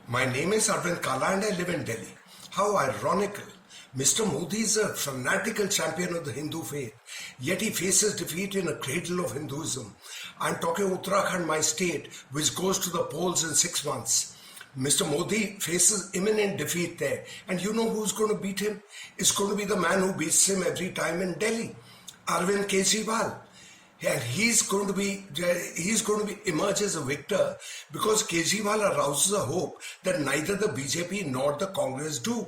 My name is Arvind Kala and I live in Delhi. How ironical. Mr. Modi is a fanatical champion of the Hindu faith, yet he faces defeat in a cradle of Hinduism. I'm talking Uttarakhand, my state, which goes to the polls in 6 months. Mr. Modi faces imminent defeat there. And you know who's going to beat him? It's going to be the man who beats him every time in Delhi, Arvind Kejriwal. And he's going to emerge as a victor because Kejriwal arouses a hope that neither the BJP nor the Congress do.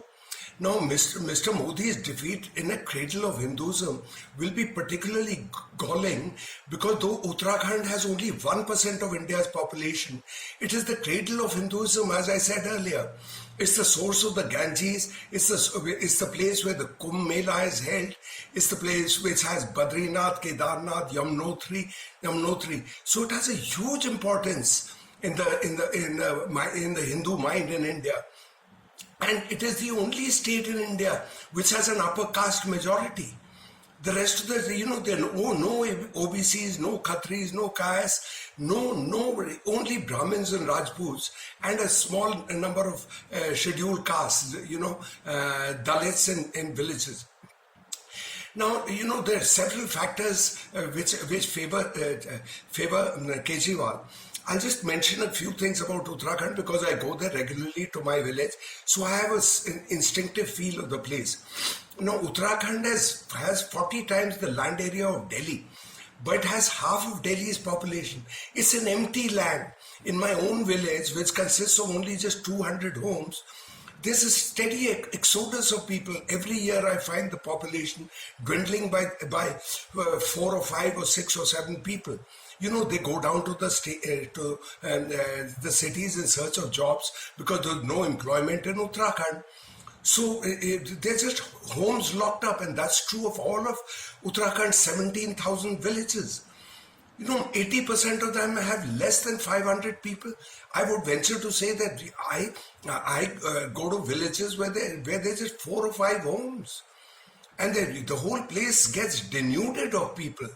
Now, Mr. Modi's defeat in a cradle of Hinduism will be particularly galling because though Uttarakhand has only 1% of India's population, it is the cradle of Hinduism, as I said earlier. It's the source of the Ganges, it's the place where the Kumbh Mela is held, it's the place which has Badrinath, Kedarnath, Yamunotri. So it has a huge importance in the Hindu mind in India. And it is the only state in India which has an upper caste majority. The rest of there are no OBCs, no Khatris, no Kayas, only Brahmins and Rajputs, and a small number of scheduled castes, Dalits in villages. Now, there are several factors which favor Kejriwal. I'll just mention a few things about Uttarakhand because I go there regularly to my village, so I have an instinctive feel of the place. Now, Uttarakhand has 40 times the land area of Delhi, but it has half of Delhi's population. It's an empty land. In my own village, which consists of only just 200 homes, there's a steady exodus of people. Every year I find the population dwindling by 4 or 5 or 6 or 7 people. They go down to the cities in search of jobs because there's no employment in Uttarakhand. So they're just homes locked up, and that's true of all of Uttarakhand's 17,000 villages. 80% of them have less than 500 people. I would venture to say that I go to villages where there's just 4 or 5 homes, and the whole place gets denuded of people.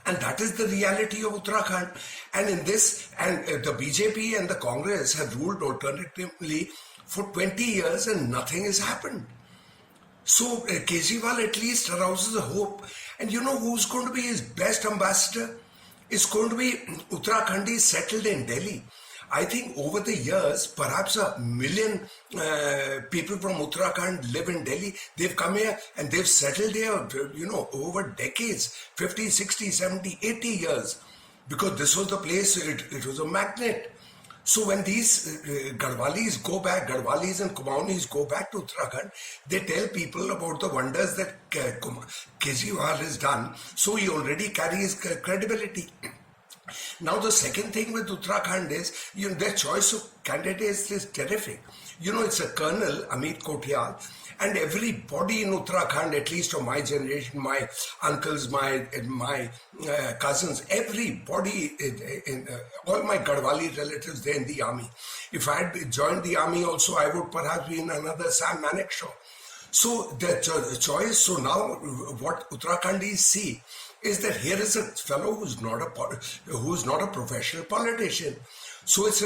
And that is the reality of Uttarakhand. And in this, the BJP and the Congress have ruled alternatively for 20 years and nothing has happened. So Kejriwal at least arouses a hope. And you know who's going to be his best ambassador? It's going to be Uttarakhandis settled in Delhi. I think over the years, perhaps 1 million people from Uttarakhand live in Delhi. They've come here and they've settled here, over decades, 50, 60, 70, 80 years. Because this was the place, it was a magnet. So when these Garhwalis and Kumaunis go back to Uttarakhand, they tell people about the wonders that Kejriwal has done. So he already carries credibility. Now the second thing with Uttarakhand is, their choice of candidates is terrific. It's a Colonel, Amit Kothiyal, and everybody in Uttarakhand, at least of my generation, my uncles, my cousins, everybody, all my Garhwali relatives, they're in the army. If I had joined the army also, I would perhaps be in another Sam Manekshaw. So the choice, so now what Uttarakhandis see is that here is a fellow who's not a professional politician. So it's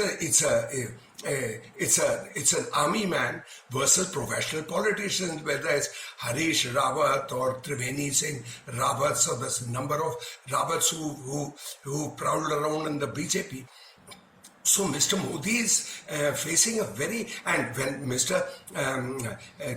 an army man versus professional politicians, whether it's Harish Rawat or Triveni Singh Rawat, so there's a number of Rawats who prowl around in the BJP. So Mr. Modi is facing and when Mr.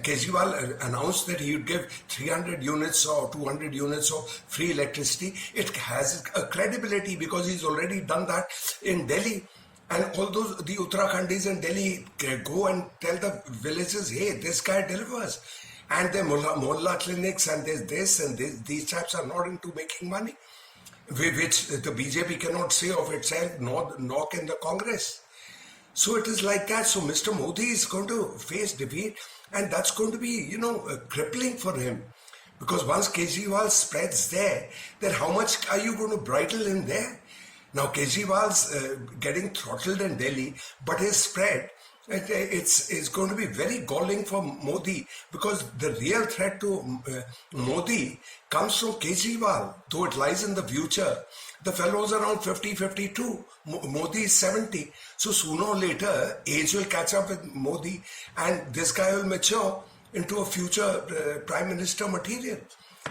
Kejriwal announced that he would give 300 units or 200 units of free electricity, it has a credibility because he's already done that in Delhi. And although the Uttarakhandis in Delhi go and tell the villages, hey, this guy delivers. And there are Mohalla clinics and there's this and this. These chaps are not into making money, which the BJP cannot say of itself, nor can the Congress. So it is like that. So Mr. Modi is going to face defeat, and that's going to be, crippling for him. Because once Kejriwal spreads there, then how much are you going to bridle in there? Now Kejriwal's getting throttled in Delhi, but his spread It's going to be very galling for Modi, because the real threat to Modi comes from Kejriwal, though it lies in the future. The fellow's around 50, 52. Modi is 70. So sooner or later, age will catch up with Modi, and this guy will mature into a future prime minister material.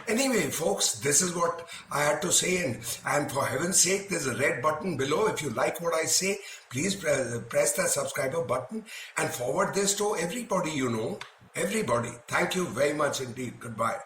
Anyway, folks, this is what I had to say, and for heaven's sake, there's a red button below. If you like what I say, please press that subscriber button and forward this to everybody you know. Everybody. Thank you very much indeed. Goodbye.